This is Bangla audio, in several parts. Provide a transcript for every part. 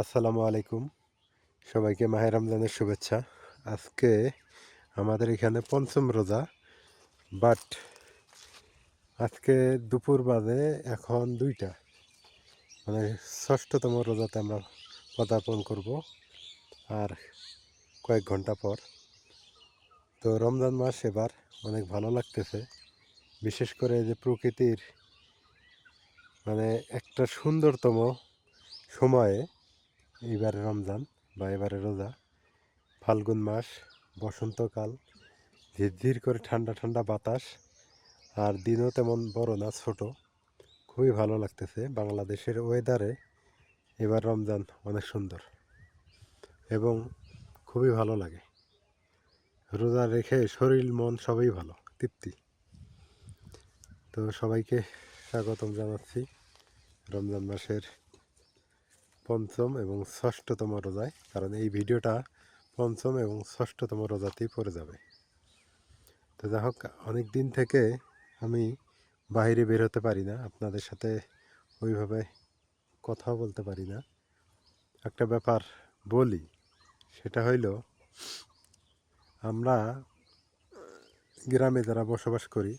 আসসালামু আলাইকুম। সবাইকে মাহে রমজানের শুভেচ্ছা। আজকে আমাদের এখানে পঞ্চম রোজা, বাট আজকে দুপুর বাজে এখন 2টা, মানে ষষ্ঠতম রোজাতে আমরা পদার্পণ করব আর কয়েক ঘন্টা পর। তো রমজান মাস এবার অনেক ভালো লাগতেছে, বিশেষ করে এই যে প্রকৃতির মানে একটা সুন্দরতম সময়ে এইবারে রমজান বা এবারে রোজা। ফাল্গুন মাস, বসন্তকাল, ঝিরঝির করে ঠান্ডা ঠান্ডা বাতাস, আর দিনও তেমন বড় না, ছোট। খুবই ভালো লাগতেছে। বাংলাদেশের ওয়েদারে এবার রমজান অনেক সুন্দর এবং খুবই ভালো লাগে। রোজা রেখে শরীর মন সবই ভালো, তৃপ্তি। তো সবাইকে স্বাগতম জানাচ্ছি রমজান মাসের পঞ্চম এবং ষষ্ঠতম রোজায়, কারণ এই ভিডিওটা পঞ্চম এবং ষষ্ঠতম রোজাতেই পড়ে যাবে। তো যাই হোক, অনেক দিন থেকে আমি বাইরে বের হতে পারি না, আপনাদের সাথে ওইভাবে কথা বলতে পারি না। একটা ব্যাপার বলি, সেটা হইল আমরা গ্রামে যারা বসবাস করি,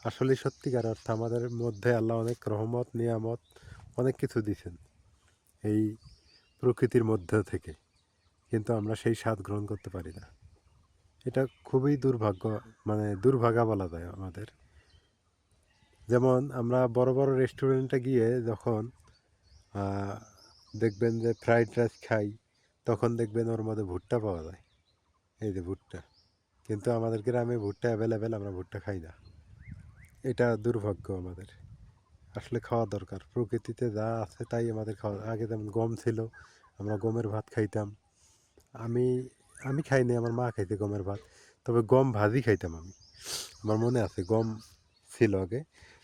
আসলে সত্যিকার অর্থে আমাদের মধ্যে আল্লাহ অনেক রহমত নিয়ামত অনেক কিছু দিয়েছেন এই প্রকৃতির মধ্যে থেকে, কিন্তু আমরা সেই স্বাদ গ্রহণ করতে পারি না। এটা খুবই দুর্ভাগ্য, মানে দুর্ভাগা বলা যায় আমাদের। যেমন আমরা বড় বড় রেস্টুরেন্টে গিয়ে যখন দেখবেন যে ফ্রাইড রাইস খাই, তখন দেখবেন ওর মধ্যে ভুট্টা পাওয়া যায়, এই যে ভুট্টা। কিন্তু আমাদের গ্রামে ভুট্টা অ্যাভেলেবেল, আমরা ভুট্টা খাই না। এটা দুর্ভাগ্য আমাদের। আসলে খাওয়া দরকার, প্রকৃতিতে যা আছে তাই আমাদের খাওয়া। আগে যেমন গম ছিল, আমরা গমের ভাত খাইতাম। আমি আমি খাইনি, আমার মা খাইতে গমের ভাত, তবে গম ভাজি খাইতাম আমি। আমার মনে আছে গম ছিল আগে।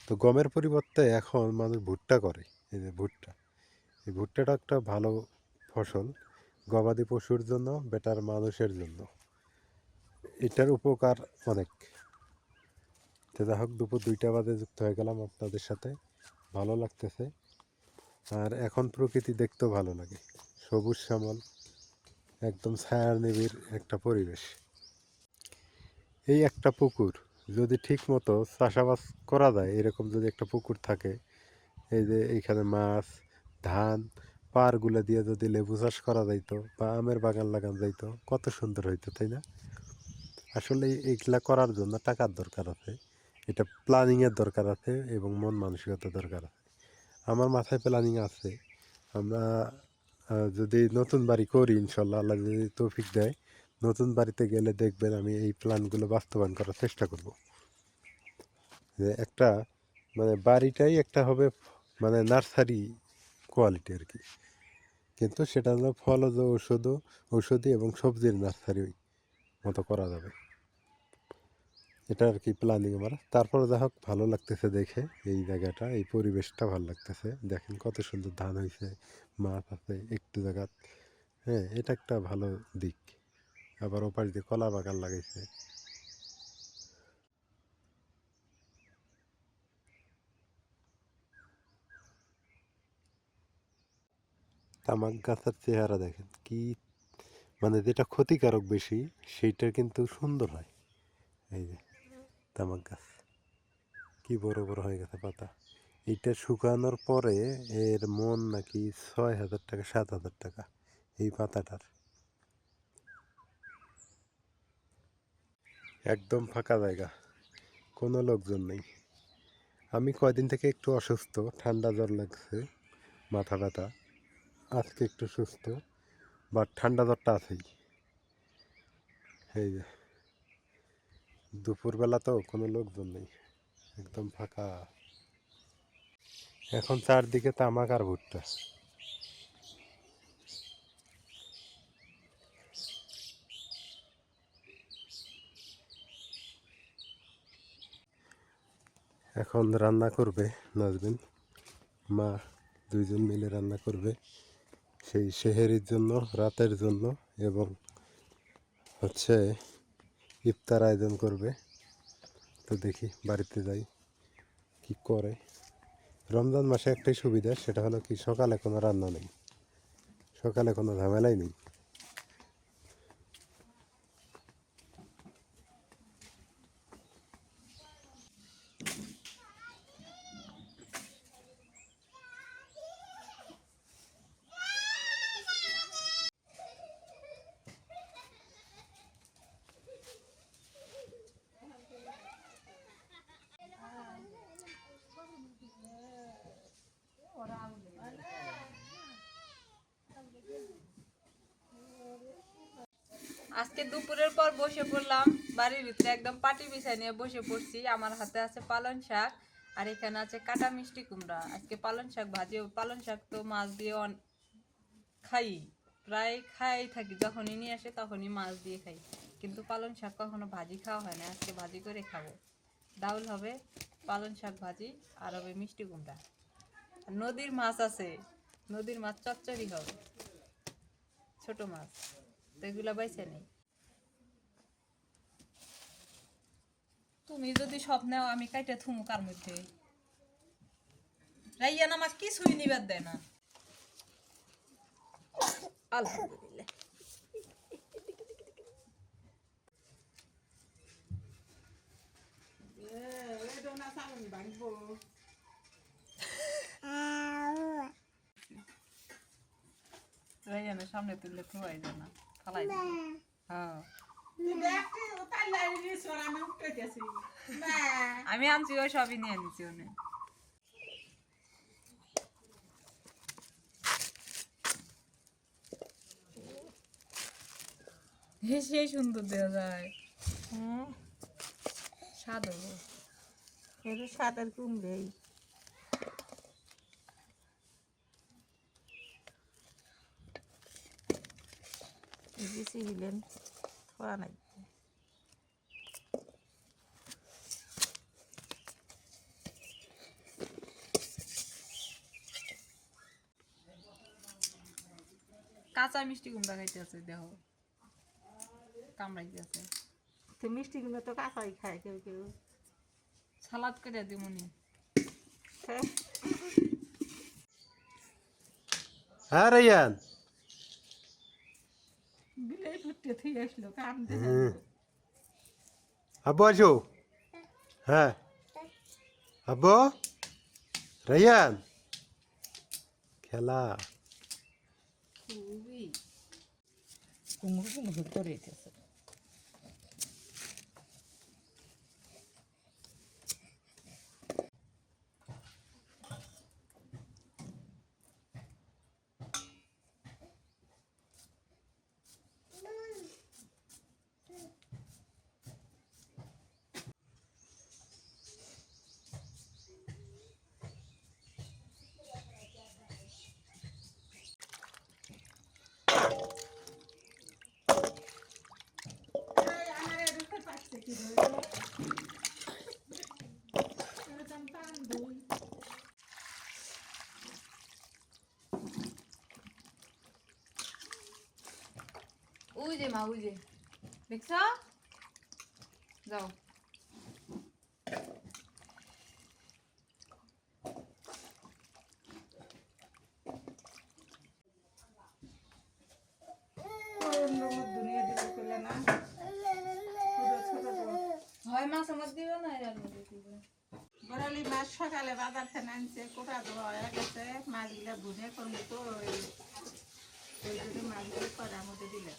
তো গমের পরিবর্তে এখন মানুষ ভুট্টা করে। এই যে ভুট্টা, এই ভুট্টাটা একটা ভালো ফসল, গবাদি পশুর জন্য, বেটার মানুষের জন্য এটার উপকার অনেক। তো যাই হোক, দুপুর 2টা বাজে যুক্ত হয়ে গেলাম আপনাদের সাথে, ভালো লাগতেছে। আর এখন প্রকৃতি দেখতেও ভালো লাগে, সবুজ শ্যামল, একদম ছায়ার নিবিড় একটা পরিবেশ। এই একটা পুকুর যদি ঠিক মতো চাষাবাদ করা যায়, এরকম যদি একটা পুকুর থাকে, এই যে এইখানে মাছ, ধান, পাড়গুলো দিয়ে যদি লেবু চাষ করা যাইতো বা আমের বাগান লাগানো যাইতো, কত সুন্দর হইতো, তাই না? আসলে এইগুলা করার জন্য টাকার দরকার আছে, এটা প্ল্যানিংয়ের দরকার আছে এবং মন মানসিকতার দরকার আছে। আমার মাথায় প্ল্যানিং আছে, আমরা যদি নতুন বাড়ি করি, ইনশাল্লাহ আল্লাহ যদি তৌফিক দেয়, নতুন বাড়িতে গেলে দেখবেন আমি এই প্ল্যানগুলো বাস্তবায়ন করার চেষ্টা করব। যে একটা মানে বাড়িটাই একটা হবে মানে নার্সারি কোয়ালিটি আর কি, কিন্তু সেটা হলো ফলজ ঔষধি এবং সবজির নার্সারি মতো করা যাবে। এটা আর কি প্ল্যানিং আমার। তারপরে যা হোক, ভালো লাগতেছে দেখে এই জায়গাটা, এই পরিবেশটা ভালো লাগতেছে। দেখেন কত সুন্দর ধান হয়েছে, মাছ আছে একটু জায়গা। হ্যাঁ, এটা একটা ভালো দিক। আবার ওপাশ দিয়ে কলা বাগান লাগাইছে। তামাক গাছের চেহারা দেখেন কি, মানে যেটা ক্ষতিকারক বেশি সেইটা কিন্তু সুন্দর হয়। এই যে তামাক গাছ কি বড় বড় হয়ে গেছে পাতা। এইটা শুকানোর পরে এর মন নাকি 6,000 টাকা 7,000 টাকা এই পাতাটার। একদম ফাঁকা জায়গা, কোনো লোকজন নেই। আমি কয়দিন থেকে একটু অসুস্থ, ঠান্ডা জ্বর লাগছে, মাথা ব্যথা। আজকে একটু সুস্থ, বাট ঠান্ডা জ্বরটা আছেই। এই যে দুপুরবেলা তো কোনো লোকজন নেই, একদম ফাঁকা। এখন চারদিকে তামাক আর ভুট্টা। এখন রান্না করবে নাজবেন, মা, দুইজন মিলে রান্না করবে সেই সেহেরির জন্য, রাতের জন্য, এবং হচ্ছে ইফতার আয়োজন করবে। তো দেখি বাড়িতে যাই কি করে। রমজান মাসে একটাই সুবিধা, সেটা হলো কি সকালে কোনো রান্না নেই, সকালে কোনো ঝামেলাই নেই। আজকে দুপুরের পর বসে পড়লাম বাড়ির ভিতরে, একদম পাটি বিছাই নিয়ে বসে পড়ছি। আমার হাতে আছে পালং শাক আর এখানে আছে কাটা মিষ্টি কুমড়া। আজকে পালং শাক ভাজি। পালং শাক তো মাছ দিয়ে খাই, প্রায় খাই থাকি, যখনই নিয়ে আসে তখনই মাছ দিয়ে খাই, কিন্তু পালং শাক কখনো ভাজি খাওয়া হয় না। আজকে ভাজি করে খাবো। ডাউল হবে, পালং শাক ভাজি, আর হবে মিষ্টি কুমড়া। আর নদীর মাছ আছে, নদীর মাছ চচ্চড়ি হবে, ছোট মাছ, তো এগুলো বাইছে নেই। তুমি যদি সব নেও আমি কাইটে থুমু কার মধ্যে। রাইয়ান আমার কিছুই নিবার দেয় না। আলহামদুলিল্লাহ। রাইয়ানের সামনে তুললে থুয়াই যায় না, ফালাই দিবে। হ্যাঁ আমি আনছি, ওই সবই নিয়ে নিচ্ছি ওনে। সেই সুন্দর দেওয়া যায়। স্বাদ হবো, স্বাদ আর কমবেই। বেশি দিলেন খাওয়া নাই। কাঁচা মিষ্টি কুমড়া খাইতে আছে, দেহ কামড়াইতে আছে। তো মিষ্টি কুমড়া তো কাঁচাই খায় কেউ কেউ। সালাদ করে দিমুনি। হ্যাঁ রাইয়ান, বিলাই ফুটতে থুই আসলো কাম আব্বু আসো। হ্যাঁ আব্বু, রাইয়ান খেলা। খুবই কুমড়ো কুমড়ো করে দিতেছে। ওই যে মা, ওই যে দেখছ, যাও। হয় মাছ আমার দিবে না, এর মধ্যে দিবে। বড়ালি মাছ সকালে বাজার থেকে আনছে, কোটা দেওয়া হয়ে গেছে। মাছগুলা ভুনে করবো তো ওই জন্য মাছগুলো করার মধ্যে দিলে।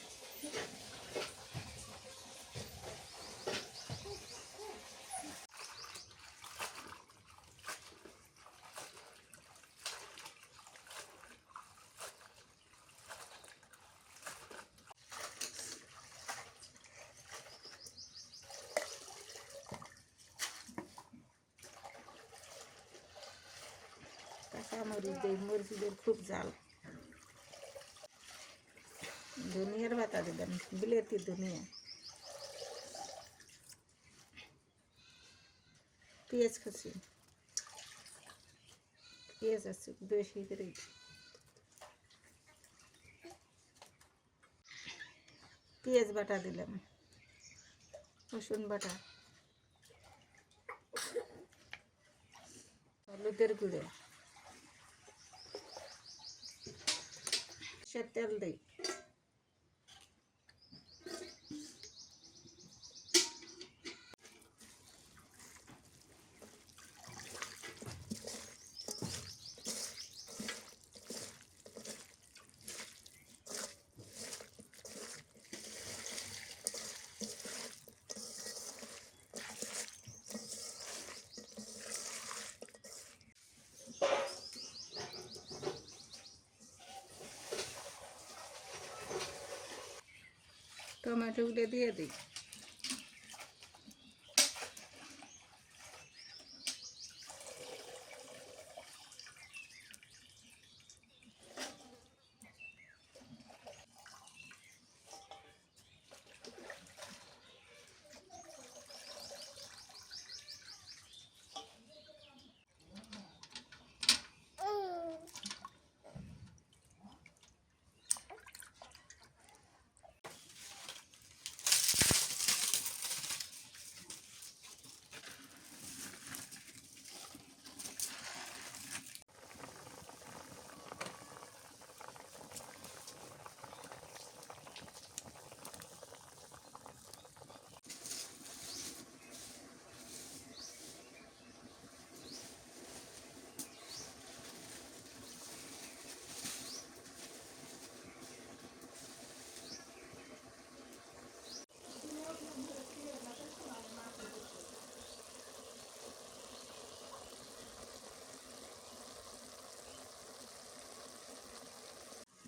কাঁচা মরিচ দেয়, মরিচদের খুব জাল। ধনিয়ার পাতা দিলাম, বিলেতি ধনিয়া, পেঁয়াজ কুচি, পেঁয়াজ আছে বেশি করে, পেঁয়াজ বাটা দিলাম, রসুন বাটা, হলুদের গুঁড়ো, সর্ষের তেল দিই। টমেটোগুলো দিয়ে দিই।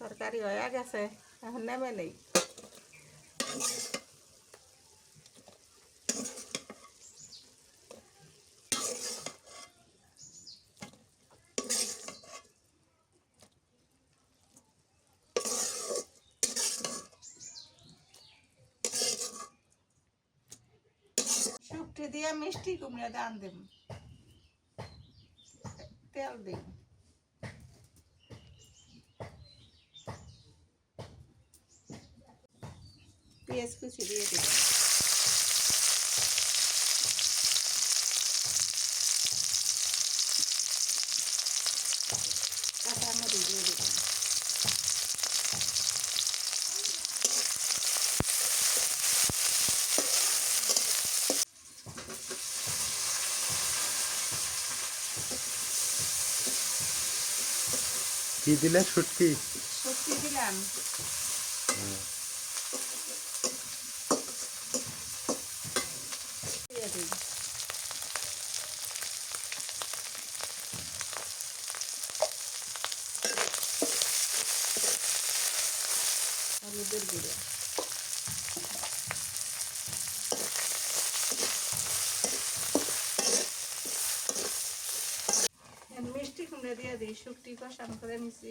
তরকারি হয়ে গেছে, এখন নেমে নেই। শুকটি দিয়ে মিষ্টি কুমড়া দান দেব, তেল দিই। পেঁয়াজ কুচি দিয়ে দিই। কাঁচামরিচ দিয়ে দিই। কি দিলে? শুটকি? শুকটি দিলাম। দিয়ে দিই। হলুদের গুঁড়ো। মিষ্টি কুমড়া দিয়ে দিই, শুকটি কষানো করে নিছি।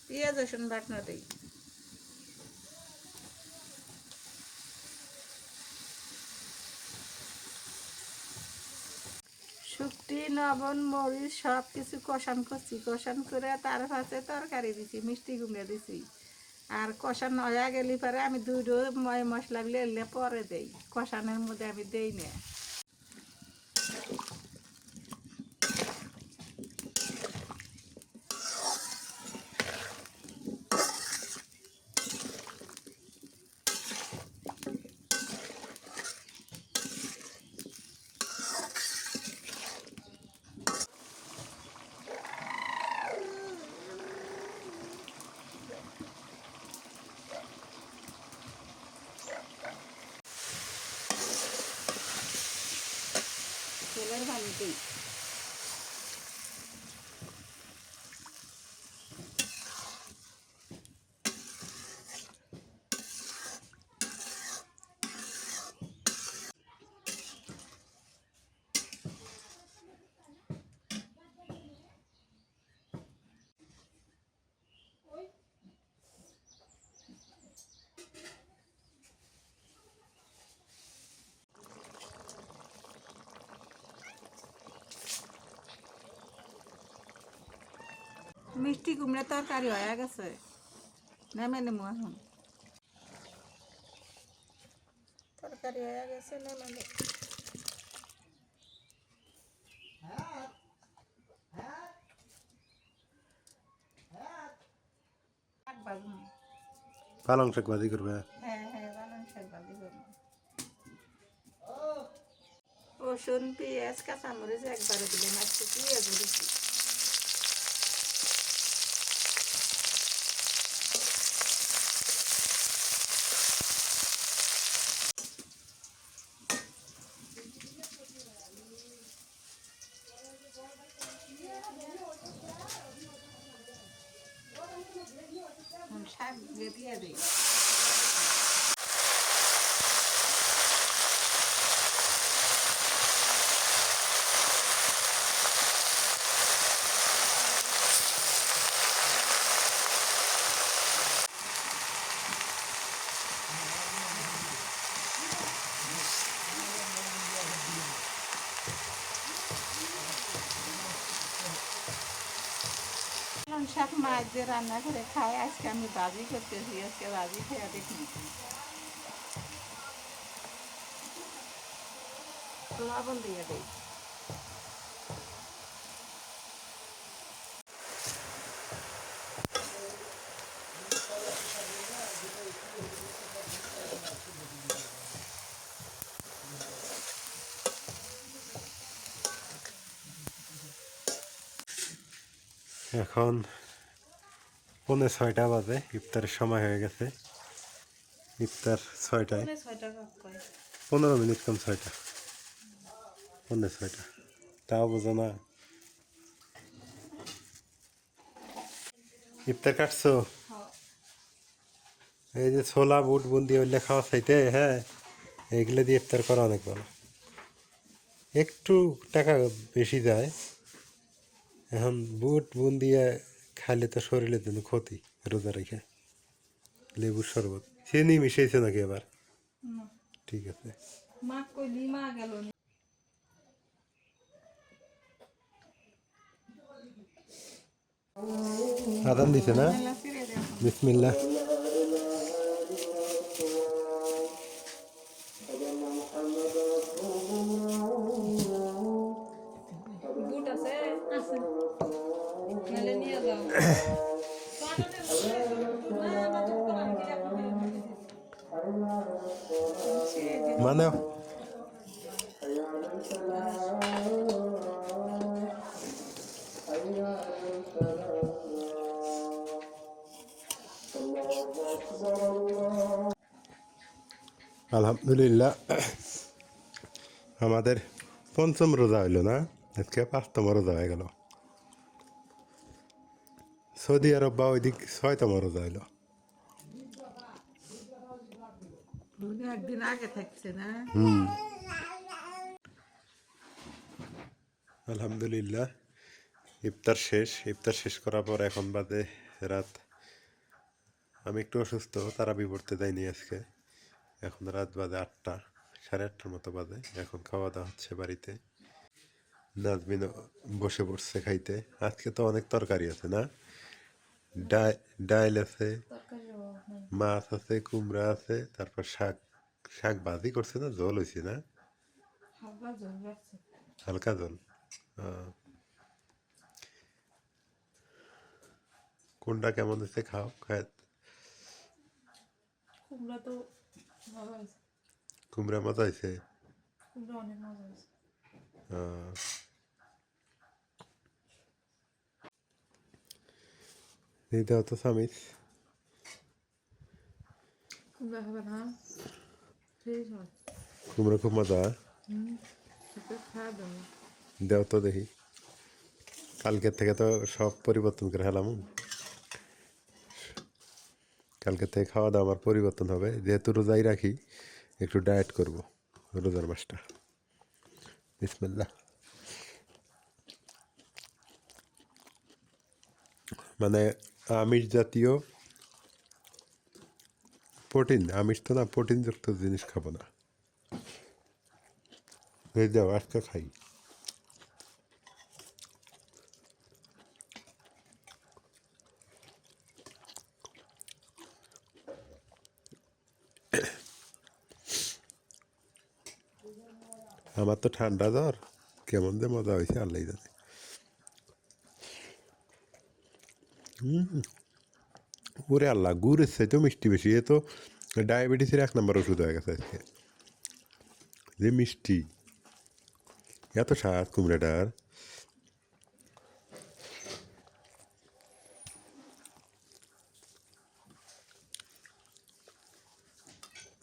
পেঁয়াজ রসুন বাটনা দিই। শুকটি লবণ মরিচ সব কিছু কষান করছি, কষান করে তার পাশে তরকারি দিছি, মিষ্টি কুমড়া দিছি। আর কষান হয়ে গেলে পরে আমি দুটো ময় মশলাগুলো এলে পরে দেই, কষানোর মধ্যে আমি দেই না। তেলের পানি দিই। মিষ্টি কুমড়া তরকারি হয়ে গেছে, নেমে নেবো এখন। তরকারি হয়ে গেছে, নেমে নেব। পালং শাক ভাজি করবে। হ্যাঁ হ্যাঁ পালং শাক ভাজি করবো। রসুন পেঁয়াজ কাঁচামরিচ একবারে দিলাম, আজকে পেঁয়াজ দিচ্ছি। শাক দিয়ে দিই। পালং শাক মাছ দিয়ে রান্না করে খাই, আজকে আমি ভাজি করতেছি, আজকে ভাজি খেয়ে দেখি। লবণ দিয়ে দিই। এখন 5:45 বাজে, ইফতারের সময় হয়ে গেছে। ইফতার 6টায়, 15 মিনিট কম 6টা, 5:45 তাও বোঝো না। ইফতার কাটছো? এই যে ছোলা বুট বুন্দি ওইগুলো খাওয়া চাইতে, হ্যাঁ এইগুলো দিয়ে ইফতার করা অনেক ভালো। একটু টাকা বেশি যায়। এখন বুট বুন্দি খাইলে তো শরীরের জন্য ক্ষতি। রোজা রেখে লেবুর শরবত চিনি মিশাইছে নাকি আবার? ঠিক আছে। মা কইলি মা গেল আদান দিছে না? বিসমিল্লাহ। বুট আছে মেলে নিয়ে যাও। মানে আলহামদুলিল্লাহ আমাদের 5ম রোজা হইল না, আজকে 5তম রোজা হয়ে গেল। সৌদি আরব বা ওইদিক 6তম রোজা হইল। একদিন আগে থাকছে না। আলহামদুলিল্লাহ ইফতার শেষ। ইফতার শেষ করার পর এখন বাজে রাত, আমি একটু অসুস্থ, তারাবি পড়তে যাইনি আজকে। এখন রাত বাজে 8টা, 8:30টার মতো বাজে। এখন খাওয়া দাওয়া হচ্ছে বাড়িতে। নাজমিন বসে পড়ছে খাইতে। আজকে তো অনেক তরকারি আছে না? ডাইল আছে, মাছ আছে, কুমড়া আছে, তারপর শাক। শাক ভাজি করছে না ঝোল হয়েছে না? হালকা ঝোল। কোনটা কেমন হচ্ছে খাও খায়। কুমড়া তো ভালো হয়েছে, কুমড়া মজা হয়েছে। কুমড়া অনেক মজা হয়েছে। দিতে হতো সামিস। কুমড়া খাবে না? ঠিক হয়। কুমড়া খুব মজা। খাওয়া দেবো। দেও তো দেখি। কালকের থেকে তো সব পরিবর্তন করে ফেলাম। কালকের থেকে খাওয়া দাওয়া আমার পরিবর্তন হবে, যেহেতু রোজাই রাখি একটু ডায়েট করব রোজার মাসটা। বিসমিল্লাহ। মানে আমিষ জাতীয় প্রোটিন, আমিষ তো না, প্রোটিনযুক্ত জিনিস খাবো না। এই যাও আজকে খাই। আমার তো ঠান্ডা জ্বর, কেমন যে মজা হয়েছে আল্লাহ জানে। ওরে আল্লাহ, গুড়ের চাইতে মিষ্টি বেশি। এ তো ডায়াবেটিসের 1 নম্বর ওষুধ হয়ে গেছে আজকে। যে মিষ্টি, এত স্বাদ কুমড়াটার।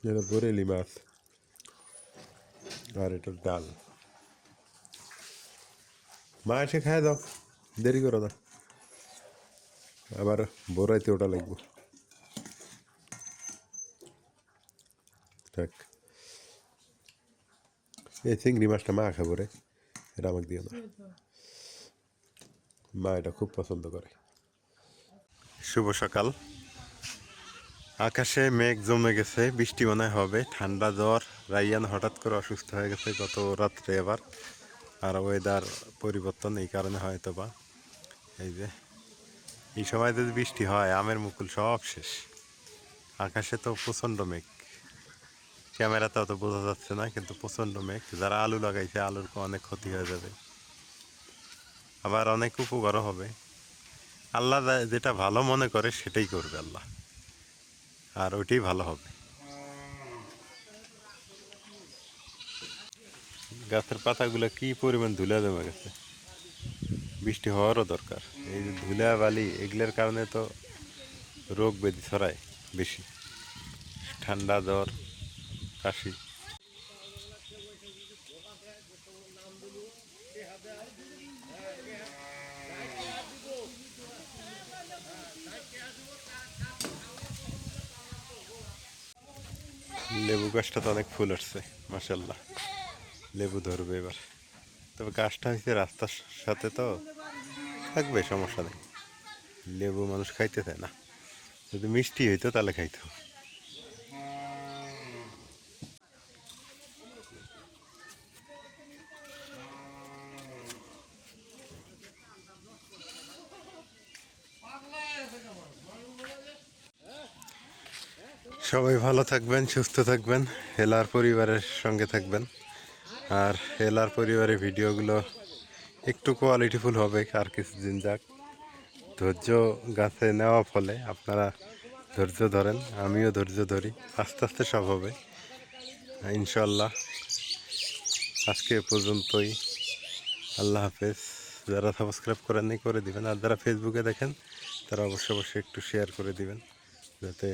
এটা বরেলি মাছ, আর এটা ডাল। মা এসে খায় দাও, দেরি করো না, আবার বড়াইতে ওটা লাগবো। থাক, এই চিংড়ি মাছটা মা খাবো রে, এটা আমাকে দিও না। মা এটা খুব পছন্দ করে। শুভ সকাল। আকাশে মেঘ জমে গেছে, বৃষ্টি মনে হয় হবে। ঠান্ডা জ্বর, রাইয়ান হঠাৎ করে অসুস্থ হয়ে গেছে গত রাত্রে এবার। আর ওয়েদার পরিবর্তন, এই কারণে হয়তো বা। এই যে এই সময় যদি বৃষ্টি হয়, আমের মুকুল সব শেষ। আকাশে তো প্রচণ্ড মেঘ, ক্যামেরাতে অত বোঝা যাচ্ছে না, কিন্তু প্রচণ্ড মেঘ। যারা আলু লাগাইছে, আলুর অনেক ক্ষতি হয়ে যাবে, আবার অনেক উপকারও হবে। আল্লাহ যেটা ভালো মনে করে সেটাই করবে আল্লাহ, আর ওইটাই ভালো হবে। গাছের পাতাগুলো কি পরিমাণ ধুলা জমে গেছে, বৃষ্টি হওয়ারও দরকার। এই যে ধুলা বালি, এগুলোর কারণে তো রোগ ব্যাধি ছড়ায় বেশি, ঠান্ডা জ্বর কাশি। লেবু গাছটা তো অনেক ফুল আসছে, মাশাল্লাহ, লেবু ধরবে এবার। তবে গাছটা হয়েছে রাস্তার সাথে, তো থাকবে, সমস্যা নেই। লেবু মানুষ খাইতে চায় না, যদি মিষ্টি হইতো তাহলে খাইতো। সবাই ভালো থাকবেন, সুস্থ থাকবেন, হেলার পরিবারের সঙ্গে থাকবেন। আর হেলার পরিবারের ভিডিওগুলো একটু কোয়ালিটিফুল হবে, আর কিছুদিন যাক। ধৈর্য গাছে নেওয়া ফলে আপনারা ধৈর্য ধরেন, আমিও ধৈর্য ধরি, আস্তে আস্তে সব হবে ইনশাল্লাহ। আজকে এ পর্যন্তই, আল্লাহ হাফেজ। যারা সাবস্ক্রাইব করেননি করে দিবেন, আর যারা ফেসবুকে দেখেন তারা অবশ্যই একটু শেয়ার করে দিবেন, যাতে